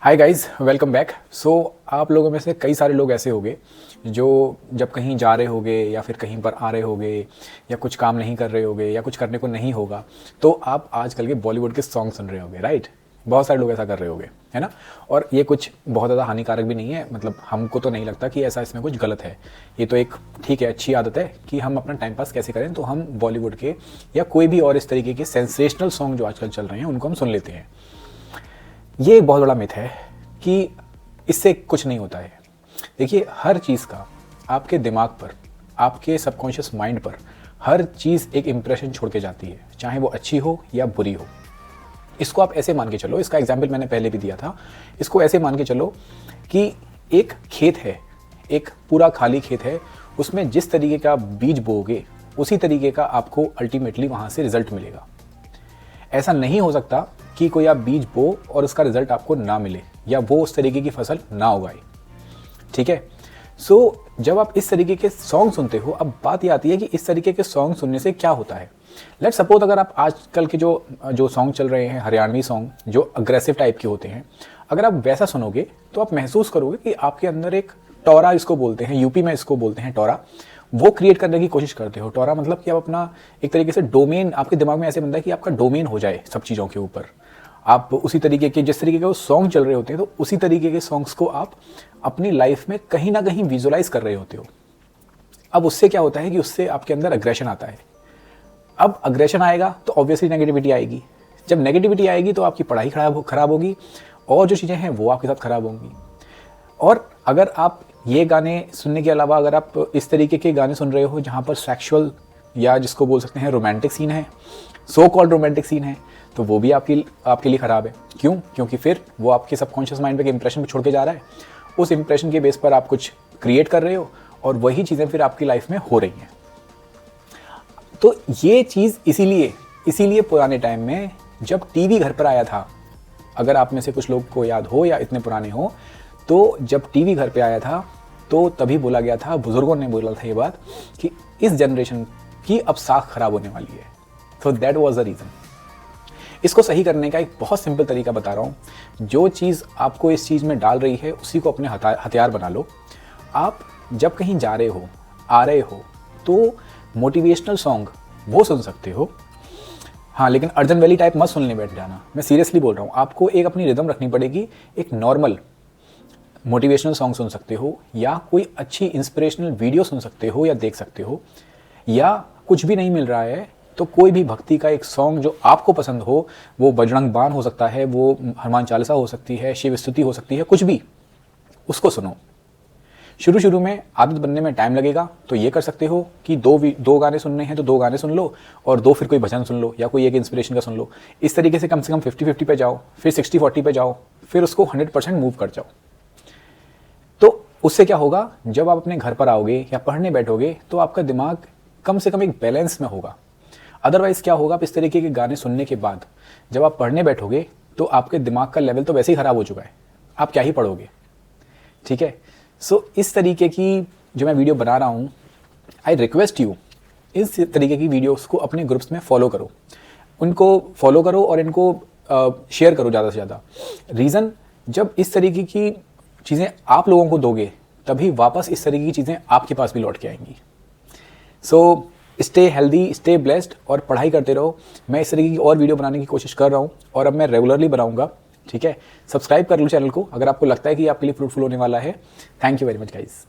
Hi guys, welcome back. आप लोगों में से कई सारे लोग ऐसे होंगे जो जब कहीं जा रहे होंगे या फिर कहीं पर आ रहे होंगे या कुछ काम नहीं कर रहे होंगे या कुछ करने को नहीं होगा तो आप आजकल के बॉलीवुड के सॉन्ग सुन रहे होंगे, राइट। बहुत सारे लोग ऐसा कर रहे होंगे, है ना। और ये कुछ बहुत ज़्यादा हानिकारक भी नहीं है, मतलब हमको तो नहीं लगता कि ऐसा इसमें कुछ गलत है। ये तो एक ठीक है, अच्छी आदत है कि हम अपना टाइम पास कैसे करें, तो हम बॉलीवुड के या कोई भी और इस तरीके के सेंसेशनल सॉन्ग जो आजकल चल रहे हैं उनको हम सुन लेते हैं। ये एक बहुत बड़ा मिथ है कि इससे कुछ नहीं होता है। देखिए, हर चीज़ का आपके दिमाग पर, आपके सबकॉन्शियस माइंड पर हर चीज़ एक इम्प्रेशन छोड़ के जाती है, चाहे वो अच्छी हो या बुरी हो। इसको आप ऐसे मान के चलो, इसका एग्जाम्पल मैंने पहले भी दिया था। इसको ऐसे मान के चलो कि एक खेत है, एक पूरा खाली खेत है, उसमें जिस तरीके का बीज बोओगे उसी तरीके का आपको अल्टीमेटली वहाँ से रिजल्ट मिलेगा। ऐसा नहीं हो सकता कि कोई आप बीज बो और उसका रिजल्ट आपको ना मिले या वो उस तरीके की फसल ना उगाए, ठीक है। जब आप इस तरीके के सॉन्ग सुनते हो, अब बात ये आती है कि इस तरीके के सॉन्ग सुनने से क्या होता है। लेट्स सपोज अगर आप आजकल के जो सॉन्ग चल रहे हैं, हरियाणवी सॉन्ग जो अग्रेसिव टाइप के होते हैं, अगर आप वैसा सुनोगे तो आप महसूस करोगे कि आपके अंदर एक टॉरा, इसको बोलते हैं यूपी में, इसको बोलते हैं टॉरा, वो क्रिएट करने की कोशिश करते हो। टॉरा मतलब कि आप अपना एक तरीके से डोमेन, आपके दिमाग में ऐसे बनता है कि आपका डोमेन हो जाए सब चीज़ों के ऊपर। आप उसी तरीके के, जिस तरीके के वो सॉन्ग चल रहे होते हैं, तो उसी तरीके के सॉन्ग्स को आप अपनी लाइफ में कहीं ना कहीं विजुअलाइज कर रहे होते हो। अब उससे क्या होता है कि उससे आपके अंदर अग्रेशन आता है। अब अग्रेशन आएगा तो ऑब्वियसली नेगेटिविटी आएगी। जब नेगेटिविटी आएगी तो आपकी पढ़ाई खराब होगी और जो चीज़ें हैं वो आपके साथ खराब होंगी। और अगर आप ये गाने सुनने के अलावा अगर आप इस तरीके के गाने सुन रहे हो जहाँ पर सेक्सुअल या जिसको बोल सकते हैं रोमांटिक सीन है, सो कॉल्ड रोमांटिक सीन है, तो वो भी आपके लिए ख़राब है। क्यों? क्योंकि फिर वो आपके सबकॉन्शियस माइंड पे एक इंप्रेशन पे छोड़ के जा रहा है। उस इंप्रेशन के बेस पर आप कुछ क्रिएट कर रहे हो और वही चीज़ें फिर आपकी लाइफ में हो रही हैं। तो ये चीज़ इसीलिए पुराने टाइम में जब टीवी घर पर आया था, अगर आप में से कुछ लोग को याद हो या इतने पुराने हो, तो जब टीवी घर पे आया था तो तभी बोला गया था, बुजुर्गों ने बोला था ये बात कि इस जनरेशन की अब साख खराब होने वाली है। तो दैट वाज द रीज़न। इसको सही करने का एक बहुत सिंपल तरीका बता रहा हूँ। जो चीज़ आपको इस चीज़ में डाल रही है उसी को अपने हथियार बना लो। आप जब कहीं जा रहे हो, आ रहे हो, तो मोटिवेशनल सॉन्ग वो सुन सकते हो, हाँ, लेकिन अर्जन वैली टाइप मत सुनने बैठ जाना। मैं सीरियसली बोल रहा हूँ, आपको एक अपनी रिदम रखनी पड़ेगी। एक नॉर्मल मोटिवेशनल सॉन्ग सुन सकते हो या कोई अच्छी इंस्पिरेशनल वीडियो सुन सकते हो या देख सकते हो, या कुछ भी नहीं मिल रहा है तो कोई भी भक्ति का एक सॉन्ग जो आपको पसंद हो, वो बजरंग बाण हो सकता है, वो हनुमान चालीसा हो सकती है, शिव स्तुति हो सकती है, कुछ भी, उसको सुनो। शुरू में आदत बनने में टाइम लगेगा, तो ये कर सकते हो कि दो गाने सुनने हैं तो 2 गाने सुन लो और 2 फिर कोई भजन सुन लो या कोई एक इंस्पिरेशन का सुन लो। इस तरीके से कम 50-50 पे जाओ, फिर 60-40 पे जाओ, फिर उसको 100% मूव कर जाओ। तो उससे क्या होगा, जब आप अपने घर पर आओगे या पढ़ने बैठोगे तो आपका दिमाग कम से कम एक बैलेंस में होगा। अदरवाइज क्या होगा, आप इस तरीके के गाने सुनने के बाद जब आप पढ़ने बैठोगे तो आपके दिमाग का लेवल तो वैसे ही ख़राब हो चुका है, आप क्या ही पढ़ोगे, ठीक है। इस तरीके की जो मैं वीडियो बना रहा हूँ, आई रिक्वेस्ट यू, इस तरीके की वीडियोस को अपने ग्रुप्स में फॉलो करो, उनको फॉलो करो और इनको शेयर करो ज़्यादा से ज़्यादा। रीज़न, जब इस तरीके की चीज़ें आप लोगों को दोगे तभी वापस इस तरीके की चीज़ें आपके पास भी लौट के आएंगी। स्टे हेल्दी, स्टे ब्लेस्ड और पढ़ाई करते रहो। मैं इस तरीके की और वीडियो बनाने की कोशिश कर रहा हूँ और अब मैं रेगुलरली बनाऊंगा, ठीक है। सब्सक्राइब कर लो चैनल को अगर आपको लगता है कि आपके लिए फ्रूटफुल होने वाला है। Thank you very much guys.